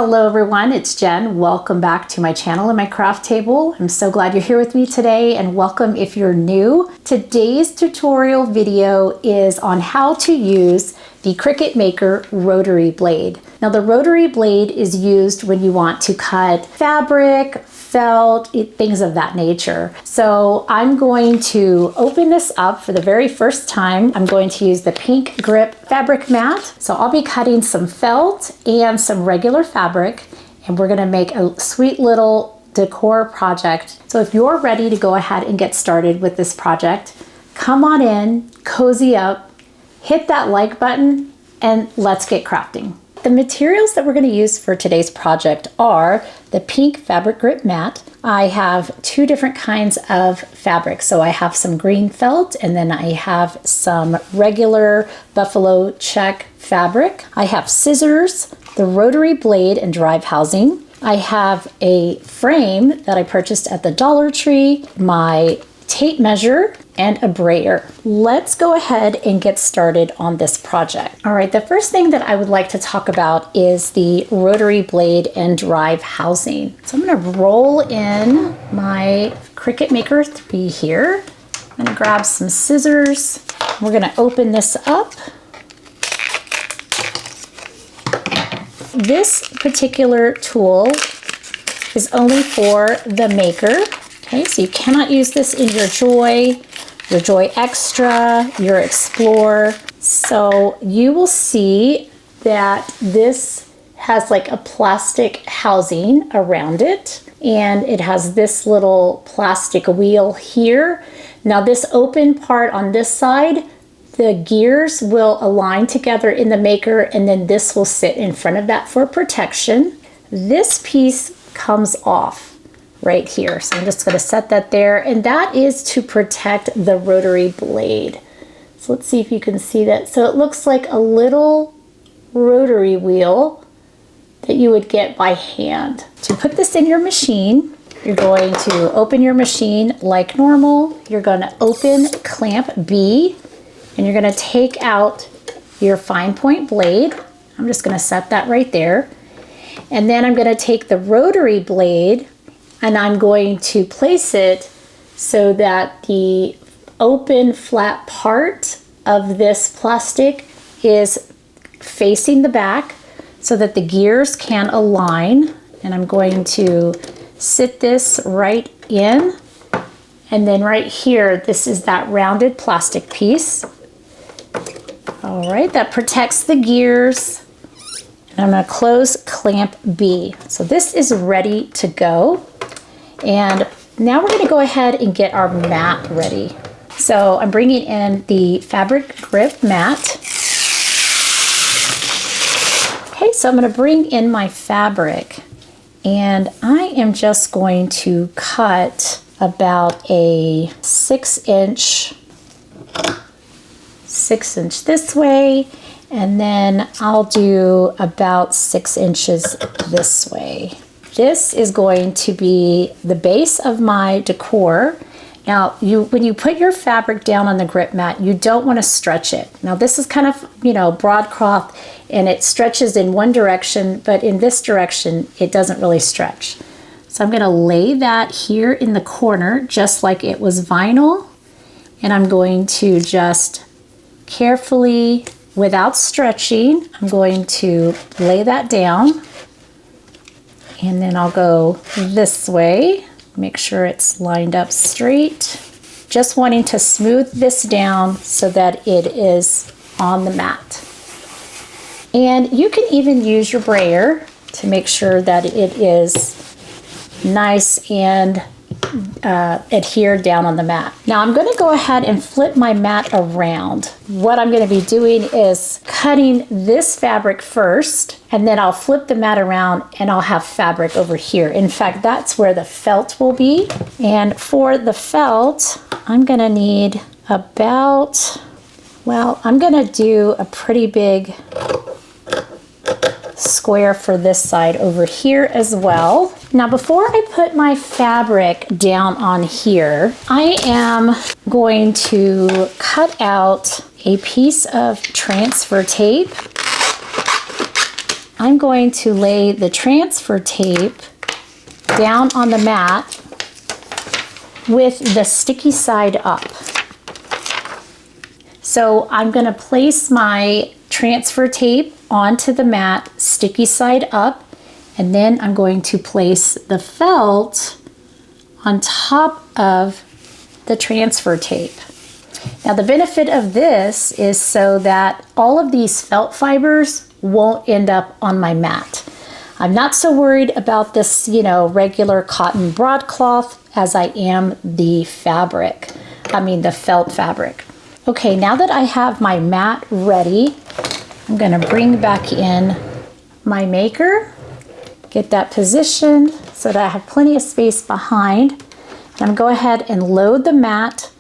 Hello everyone, it's Jen. Welcome back to my channel and my craft table. I'm so glad you're here with me today, and welcome if you're new. Today's tutorial video is on how to use the Cricut Maker rotary blade. Now the rotary blade is used when you want to cut fabric, felt, things of that nature. So I'm going to open this up for the very first time. I'm going to use the pink grip fabric mat. So I'll be cutting some felt and some regular fabric, and we're gonna make a sweet little decor project. So if you're ready to go ahead and get started with this project, come on in, cozy up, hit that like button, and let's get crafting. The materials that we're going to use for today's project are the pink fabric grip mat. I have two different kinds of fabric. So I have some green felt, and then I have some regular buffalo check fabric. I have scissors, the rotary blade and drive housing. I have a frame that I purchased at the Dollar Tree, my tape measure, and a brayer. Let's go ahead and get started on this project. All right, the first thing that I would like to talk about is the rotary blade and drive housing. So I'm gonna roll in my Cricut Maker 3 here. I'm gonna grab some scissors. We're gonna open this up. This particular tool is only for the Maker. Okay, so you cannot use this in your Joy Extra, your Explore. So you will see that this has like a plastic housing around it, and it has this little plastic wheel here. Now this open part on this side, the gears will align together in the Maker, and then this will sit in front of that for protection. This piece comes off right here. So I'm just going to set that there, and that is to protect the rotary blade. So let's see if you can see that. So it looks like a little rotary wheel that you would get by hand. To put this in your machine, you're going to open your machine like normal. You're going to open clamp B, and you're going to take out your fine point blade. I'm just going to set that right there. And then I'm going to take the rotary blade, and I'm going to place it so that the open flat part of this plastic is facing the back so that the gears can align. And I'm going to sit this right in. And then right here, this is that rounded plastic piece. All right, that protects the gears. And I'm going to close clamp B. So this is ready to go. And now we're going to go ahead and get our mat ready. So I'm bringing in the fabric grip mat. Okay, so I'm going to bring in my fabric, and I am just going to cut about a 6-inch this way, and then I'll do about 6 inches this way. This is going to be the base of my decor. Now, when you put your fabric down on the grip mat, you don't want to stretch it. Now, this is kind of, broadcloth, and it stretches in one direction, but in this direction, it doesn't really stretch. So I'm going to lay that here in the corner, just like it was vinyl, and I'm going to just carefully, without stretching, I'm going to lay that down. And then I'll go this way, make sure it's lined up straight. Just wanting to smooth this down so that it is on the mat. And you can even use your brayer to make sure that it is nice and adhered down on the mat. Now I'm going to go ahead and flip my mat around. What I'm going to be doing is cutting this fabric first, and then I'll flip the mat around and I'll have fabric over here. In fact, that's where the felt will be. And for the felt, I'm going to need about, well, I'm going to do a pretty big square for this side over here as well. Now before I put my fabric down on here, I am going to cut out a piece of transfer tape. I'm going to lay the transfer tape down on the mat with the sticky side up. So I'm going to place my transfer tape onto the mat, sticky side up, and then I'm going to place the felt on top of the transfer tape. Now the benefit of this is so that all of these felt fibers won't end up on my mat. I'm not so worried about this, regular cotton broadcloth as I am the the felt fabric. Okay, now that I have my mat ready, I'm going to bring back in my maker, get that positioned so that I have plenty of space behind. And I'm going to go ahead and load the mat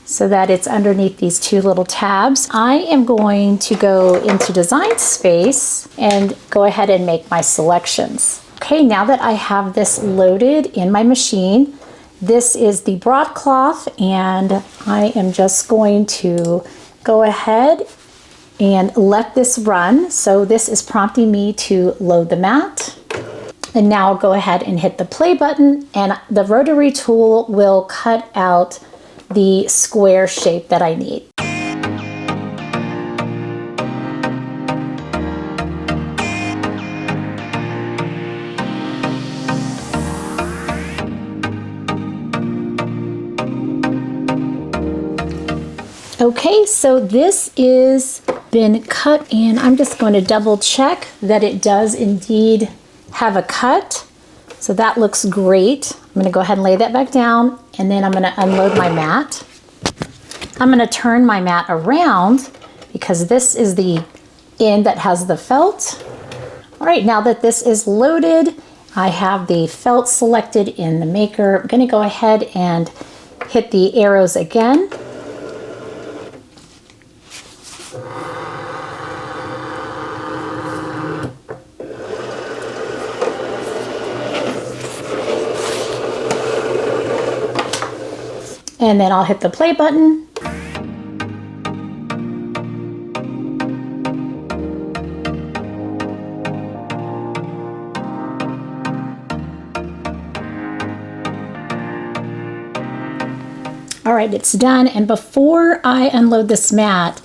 so that it's underneath these two little tabs. I am going to go into design space and go ahead and make my selections. Okay, now that I have this loaded in my machine, this is the broadcloth, and I am just going to go ahead and let this run. So this is prompting me to load the mat. And now I'll go ahead and hit the play button, and the rotary tool will cut out the square shape that I need. Okay, so this is been cut, and I'm just going to double check that it does indeed have a cut. So that looks great. I'm going to go ahead and lay that back down, and then I'm going to unload my mat. I'm going to turn my mat around because this is the end that has the felt. All right, now that this is loaded, I have the felt selected in the maker. I'm going to go ahead and hit the arrows again. And then I'll hit the play button. All right, it's done. And before I unload this mat,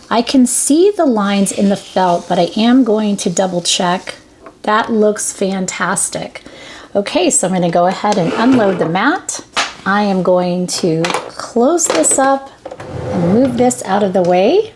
I can see the lines in the felt, but I am going to double check. That looks fantastic. Okay, so I'm going to go ahead and unload the mat. I am going to close this up and move this out of the way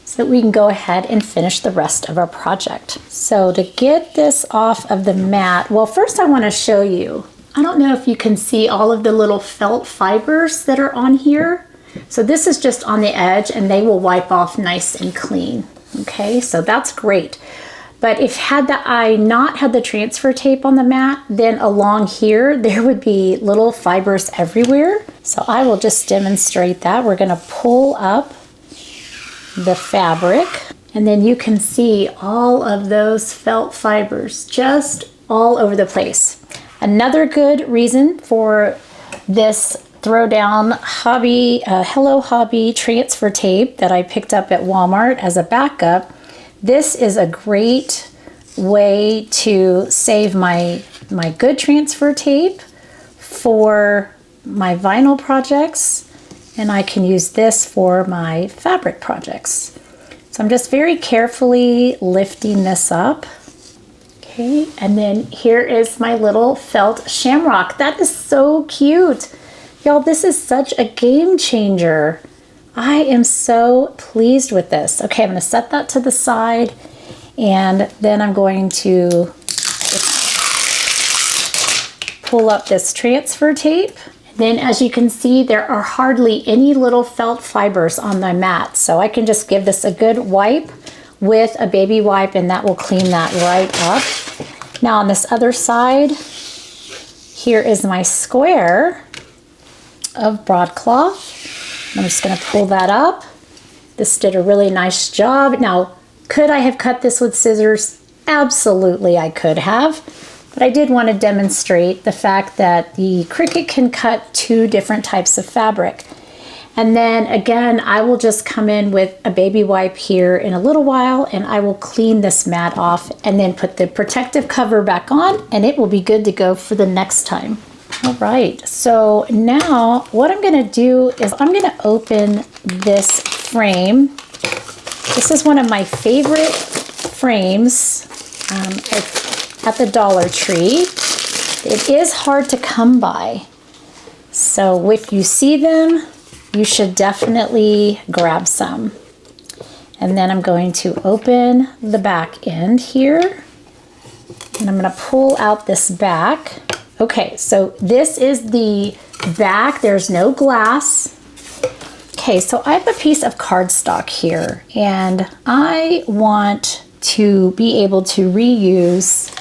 so that we can go ahead and finish the rest of our project. So to get this off of the mat, well, first I want to show you. I don't know if you can see all of the little felt fibers that are on here. So this is just on the edge, and they will wipe off nice and clean. Okay, so that's great. But if I not had the transfer tape on the mat, then along here, there would be little fibers everywhere. So I will just demonstrate that. We're gonna pull up the fabric, and then you can see all of those felt fibers just all over the place. Another good reason for this throwdown hobby, Hello Hobby transfer tape that I picked up at Walmart as a backup. This is a great way to save my good transfer tape for my vinyl projects, and I can use this for my fabric projects. So I'm just very carefully lifting this up. Okay, and then here is my little felt shamrock. That is so cute. Y'all, this is such a game changer. I am so pleased with this. Okay, I'm going to set that to the side, and then I'm going to pull up this transfer tape. Then as you can see, there are hardly any little felt fibers on my mat, so I can just give this a good wipe with a baby wipe, and that will clean that right up. Now on this other side, here is my square of broadcloth. I'm just going to pull that up. This did a really nice job. Now, could I have cut this with scissors? Absolutely, I could have. But I did want to demonstrate the fact that the Cricut can cut two different types of fabric. And then again, I will just come in with a baby wipe here in a little while, and I will clean this mat off and then put the protective cover back on, and it will be good to go for the next time. All right, so now what I'm gonna do is I'm gonna open this frame. This is one of my favorite frames at the Dollar Tree. It is hard to come by. So if you see them, you should definitely grab some. And then I'm going to open the back end here, and I'm gonna pull out this back. Okay, so this is the back. There's no glass. Okay, so I have a piece of cardstock here, and I want to be able to reuse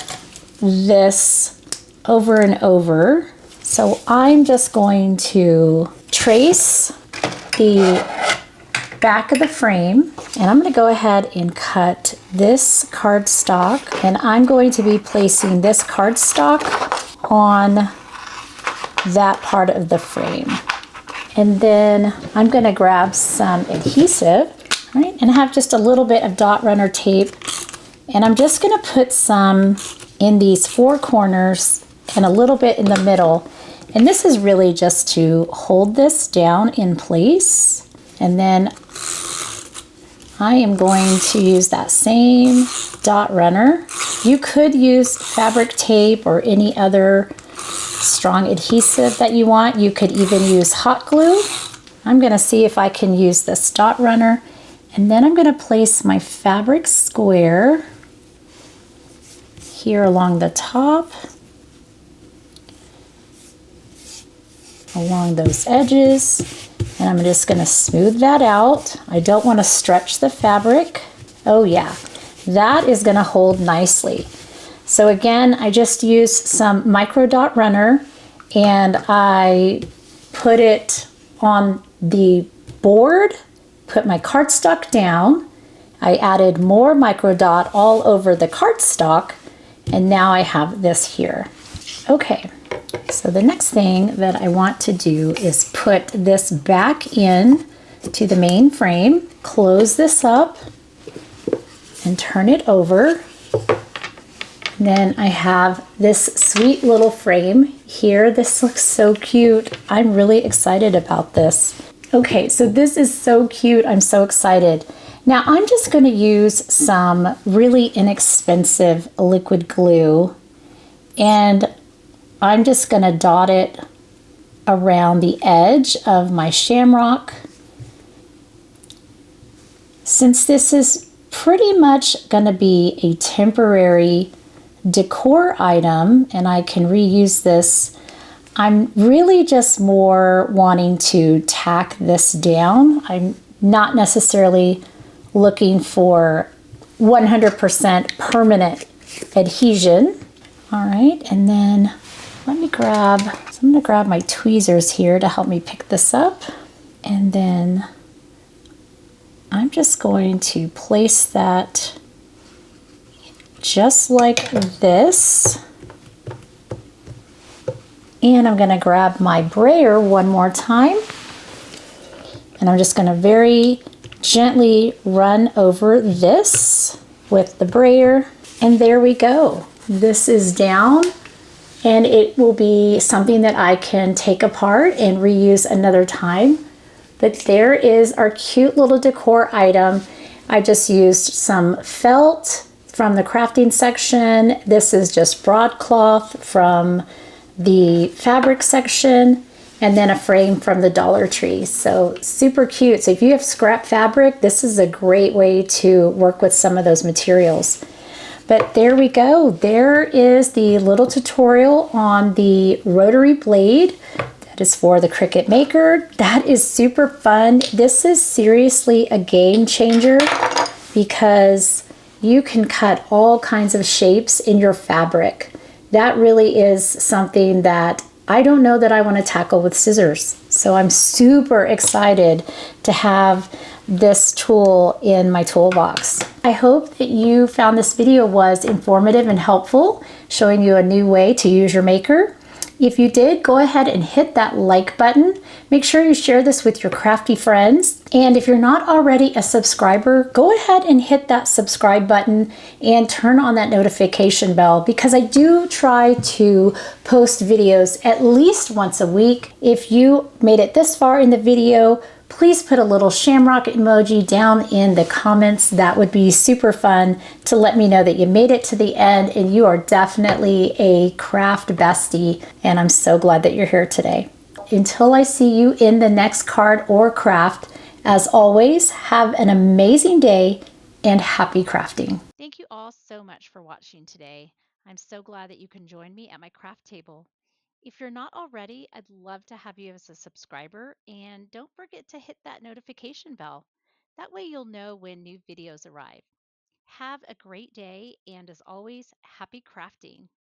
this over and over. So I'm just going to trace the back of the frame, and I'm going to go ahead and cut this cardstock, and I'm going to be placing this cardstock on that part of the frame. And then I'm going to grab some adhesive, right, and have just a little bit of dot runner tape, and I'm just going to put some in these four corners and a little bit in the middle. And this is really just to hold this down in place. And then I am going to use that same dot runner. You could use fabric tape or any other strong adhesive that you want. You could even use hot glue. I'm going to see if I can use this dot runner. And then I'm going to place my fabric square here along the top, along those edges, and I'm just going to smooth that out. I don't want to stretch the fabric. Oh yeah, that is going to hold nicely. So again, I just used some micro dot runner, and I put it on the board, put my cardstock down. I added more micro dot all over the cardstock, and now I have this here. Okay. So the next thing that I want to do is put this back in to the main frame, close this up, and turn it over. And then I have this sweet little frame here. This looks so cute. I'm really excited about this. Okay, so this is so cute. I'm so excited. Now I'm just going to use some really inexpensive liquid glue, and I'm just going to dot it around the edge of my shamrock. Since this is pretty much going to be a temporary decor item and I can reuse this, I'm really just more wanting to tack this down. I'm not necessarily looking for 100% permanent adhesion. All right, and then let me grab, so I'm going to grab my tweezers here to help me pick this up, and then I'm just going to place that just like this, and I'm going to grab my brayer one more time, and I'm just going to very gently run over this with the brayer, and there we go. This is down, and it will be something that I can take apart and reuse another time. But there is our cute little decor item. I just used some felt from the crafting section. This is just broadcloth from the fabric section, and then a frame from the Dollar Tree. So super cute. So if you have scrap fabric, this is a great way to work with some of those materials. But there we go. There is the little tutorial on the rotary blade. That is for the Cricut Maker. That is super fun. This is seriously a game changer because you can cut all kinds of shapes in your fabric. That really is something that I don't know that I want to tackle with scissors. So I'm super excited to have this tool in my toolbox. I hope that you found this video was informative and helpful, showing you a new way to use your maker. If you did, go ahead and hit that like button. Make sure you share this with your crafty friends. And if you're not already a subscriber, go ahead and hit that subscribe button and turn on that notification bell, because I do try to post videos at least once a week. If you made it this far in the video, please put a little shamrock emoji down in the comments. That would be super fun to let me know that you made it to the end and you are definitely a craft bestie. And I'm so glad that you're here today. Until I see you in the next card or craft, as always, have an amazing day and happy crafting. Thank you all so much for watching today. I'm so glad that you can join me at my craft table. If you're not already, I'd love to have you as a subscriber, and don't forget to hit that notification bell. That way you'll know when new videos arrive. Have a great day, and as always, happy crafting.